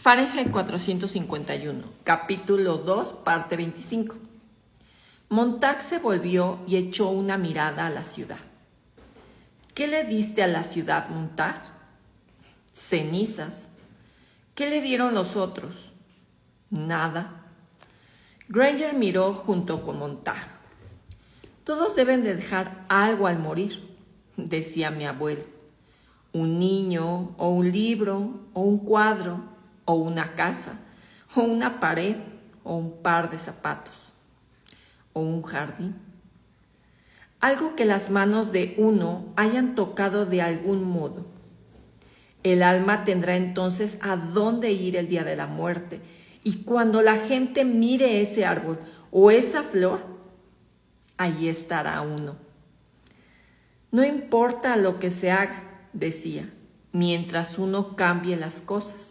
Fahrenheit 451, capítulo 2, parte 25. Montag se volvió y echó una mirada a la ciudad. ¿Qué le diste a la ciudad, Montag? Cenizas. ¿Qué le dieron los otros? Nada. Granger miró junto con Montag. Todos deben de dejar algo al morir, decía mi abuelo. Un niño, o un libro, o un cuadro, o una casa, o una pared, o un par de zapatos, o un jardín. Algo que las manos de uno hayan tocado de algún modo. El alma tendrá entonces a dónde ir el día de la muerte, y cuando la gente mire ese árbol o esa flor, allí estará uno. No importa lo que se haga, decía, mientras uno cambie las cosas.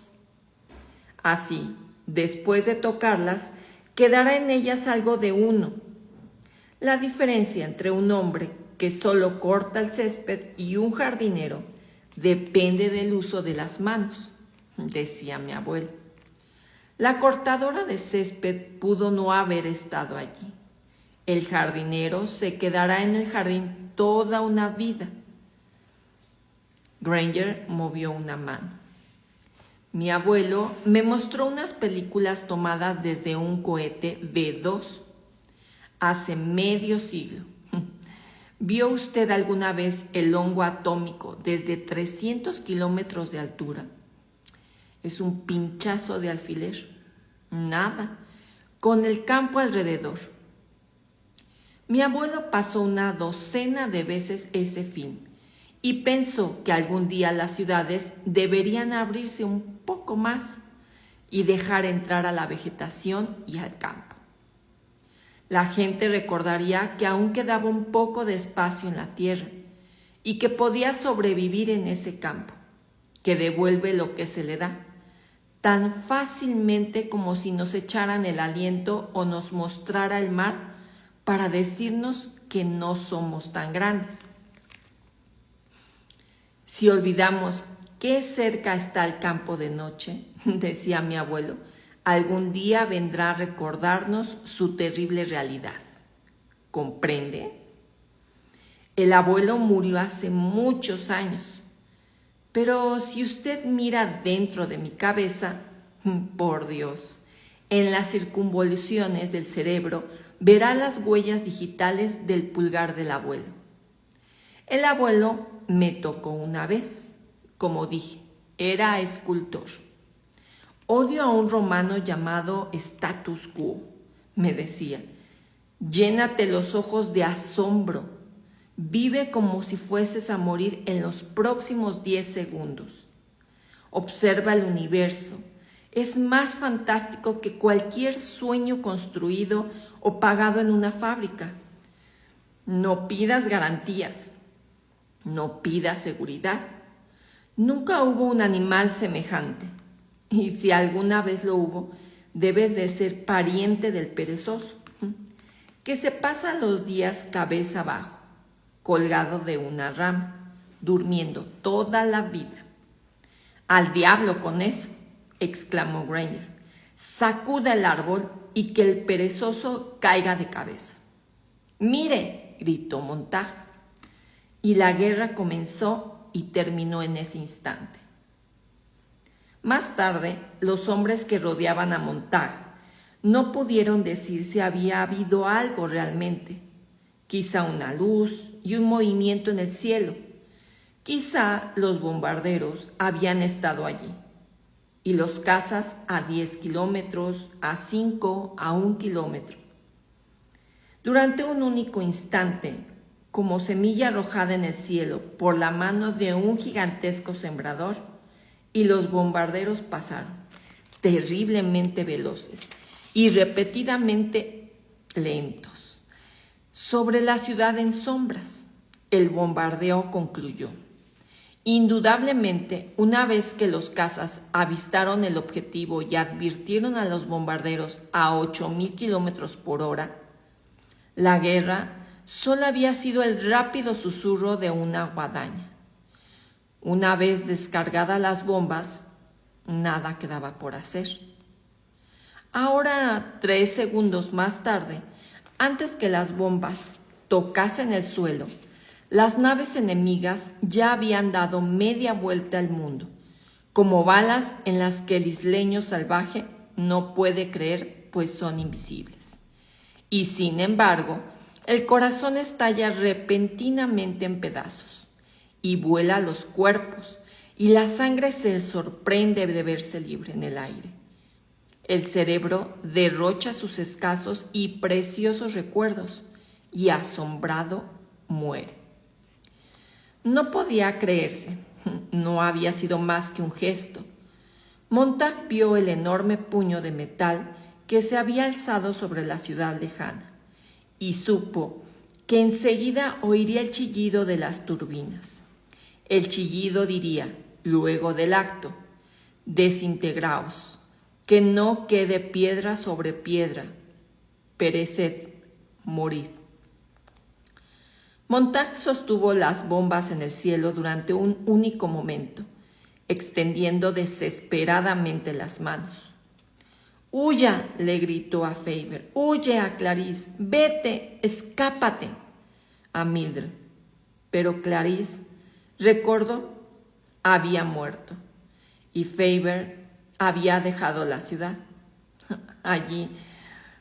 Así, después de tocarlas, quedará en ellas algo de uno. La diferencia entre un hombre que solo corta el césped y un jardinero depende del uso de las manos, decía mi abuelo. La cortadora de césped pudo no haber estado allí. El jardinero se quedará en el jardín toda una vida. Granger movió una mano. Mi abuelo me mostró unas películas tomadas desde un cohete B-2 hace medio siglo. ¿Vio usted alguna vez el hongo atómico desde 300 kilómetros de altura? Es un pinchazo de alfiler. Nada, con el campo alrededor. Mi abuelo pasó una docena de veces ese film y pensó que algún día las ciudades deberían abrirse un poco más y dejar entrar a la vegetación y al campo. La gente recordaría que aún quedaba un poco de espacio en la tierra y que podía sobrevivir en ese campo, que devuelve lo que se le da, tan fácilmente como si nos echaran el aliento o nos mostrara el mar para decirnos que no somos tan grandes. Si olvidamos qué cerca está el campo de noche, decía mi abuelo, algún día vendrá a recordarnos su terrible realidad. ¿Comprende? El abuelo murió hace muchos años, pero si usted mira dentro de mi cabeza, por Dios, en las circunvoluciones del cerebro verá las huellas digitales del pulgar del abuelo. El abuelo me tocó una vez, como dije, era escultor. Odio a un romano llamado status quo, me decía. Llénate los ojos de asombro. Vive como si fueses a morir en los próximos 10 segundos. Observa el universo. Es más fantástico que cualquier sueño construido o pagado en una fábrica. No pidas garantías. No pidas seguridad. Nunca hubo un animal semejante. Y si alguna vez lo hubo, debe de ser pariente del perezoso, que se pasa los días cabeza abajo, colgado de una rama, durmiendo toda la vida. Al diablo con eso, exclamó Granger. Sacuda el árbol y que el perezoso caiga de cabeza. Mire, gritó Montag. Y la guerra comenzó y terminó en ese instante. Más tarde, los hombres que rodeaban a Montag no pudieron decir si había habido algo realmente. Quizá una luz y un movimiento en el cielo. Quizá los bombarderos habían estado allí. Y los cazas a 10 kilómetros, a 5, a 1 kilómetro. Durante un único instante, como semilla arrojada en el cielo por la mano de un gigantesco sembrador, y los bombarderos pasaron, terriblemente veloces y repetidamente lentos, sobre la ciudad en sombras. El bombardeo concluyó. Indudablemente, una vez que los cazas avistaron el objetivo y advirtieron a los bombarderos a 8,000 kilómetros por hora, la guerra solo había sido el rápido susurro de una guadaña. Una vez descargadas las bombas, nada quedaba por hacer. Ahora, 3 segundos más tarde, antes que las bombas tocasen el suelo, las naves enemigas ya habían dado media vuelta al mundo, como balas en las que el isleño salvaje no puede creer, pues son invisibles. Y sin embargo, el corazón estalla repentinamente en pedazos y vuela a los cuerpos, y la sangre se sorprende de verse libre en el aire. El cerebro derrocha sus escasos y preciosos recuerdos y asombrado muere. No podía creerse, no había sido más que un gesto. Montag vio el enorme puño de metal que se había alzado sobre la ciudad lejana y supo que enseguida oiría el chillido de las turbinas. El chillido diría, luego del acto, desintegraos, que no quede piedra sobre piedra, pereced, morid. Montag sostuvo las bombas en el cielo durante un único momento, extendiendo desesperadamente las manos. «¡Huya!», le gritó a Faber. «¡Huye a Clarice! ¡Vete! ¡Escápate!» a Mildred. Pero Clarice, recordó, había muerto y Faber había dejado la ciudad. Allí,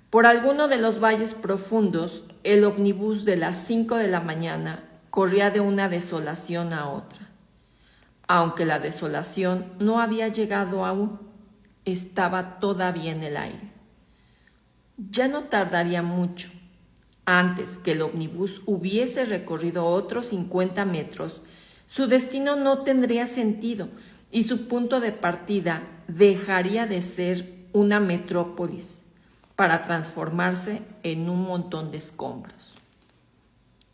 por alguno de los valles profundos, el ómnibus de las 5 de la mañana corría de una desolación a otra. Aunque la desolación no había llegado aún, estaba todavía en el aire. Ya no tardaría mucho. Antes que el ómnibus hubiese recorrido otros 50 metros, su destino no tendría sentido y su punto de partida dejaría de ser una metrópolis para transformarse en un montón de escombros.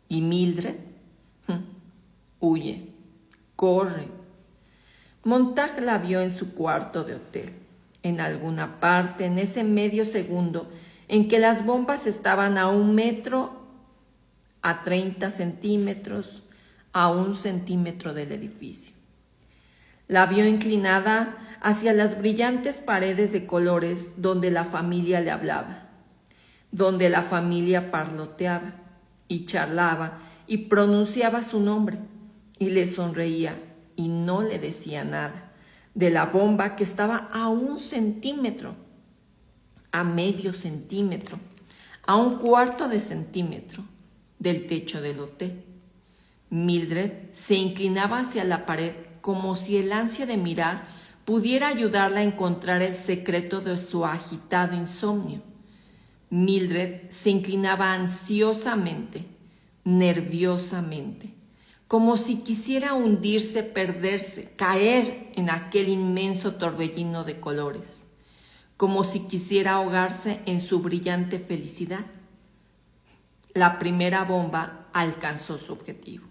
Y Mildred huye, corre. Montag la vio en su cuarto de hotel, en alguna parte, en ese medio segundo en que las bombas estaban a 1 metro, a 30 centímetros, a 1 centímetro del edificio. La vio inclinada hacia las brillantes paredes de colores donde la familia le hablaba, donde la familia parloteaba y charlaba y pronunciaba su nombre, y le sonreía y no le decía nada de la bomba que estaba a 1 centímetro, a medio centímetro, a 1/4 de centímetro del techo del hotel. Mildred se inclinaba hacia la pared como si el ansia de mirar pudiera ayudarla a encontrar el secreto de su agitado insomnio. Mildred se inclinaba ansiosamente, nerviosamente, como si quisiera hundirse, perderse, caer en aquel inmenso torbellino de colores, como si quisiera ahogarse en su brillante felicidad. La primera bomba alcanzó su objetivo.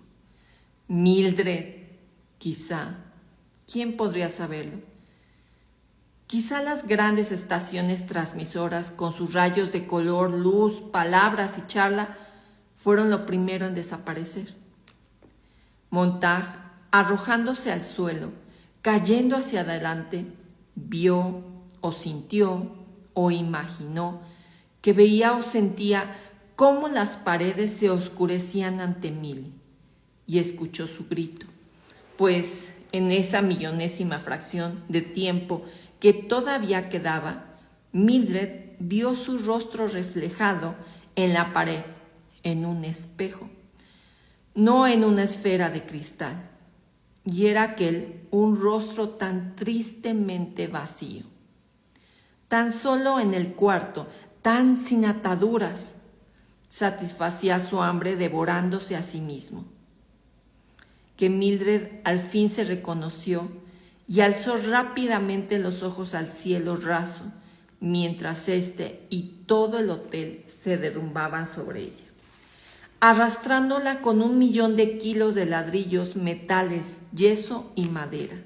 Mildred, quizá, ¿quién podría saberlo? Quizá las grandes estaciones transmisoras con sus rayos de color, luz, palabras y charla fueron lo primero en desaparecer. Montag, arrojándose al suelo, cayendo hacia adelante, vio o sintió o imaginó que veía o sentía cómo las paredes se oscurecían ante Milly, y escuchó su grito, pues en esa millonésima fracción de tiempo que todavía quedaba, Mildred vio su rostro reflejado en la pared, en un espejo, no en una esfera de cristal, y era aquel un rostro tan tristemente vacío. Tan solo en el cuarto, tan sin ataduras, satisfacía su hambre devorándose a sí mismo. Que Mildred al fin se reconoció y alzó rápidamente los ojos al cielo raso, mientras éste y todo el hotel se derrumbaban sobre ella, arrastrándola con 1.000.000 de kilos de ladrillos, metales, yeso y madera,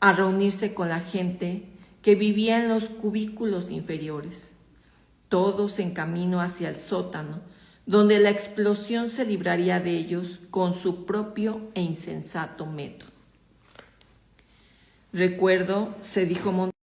a reunirse con la gente que vivía en los cubículos inferiores, todos en camino hacia el sótano, donde la explosión se libraría de ellos con su propio e insensato método. Recuerdo, se dijo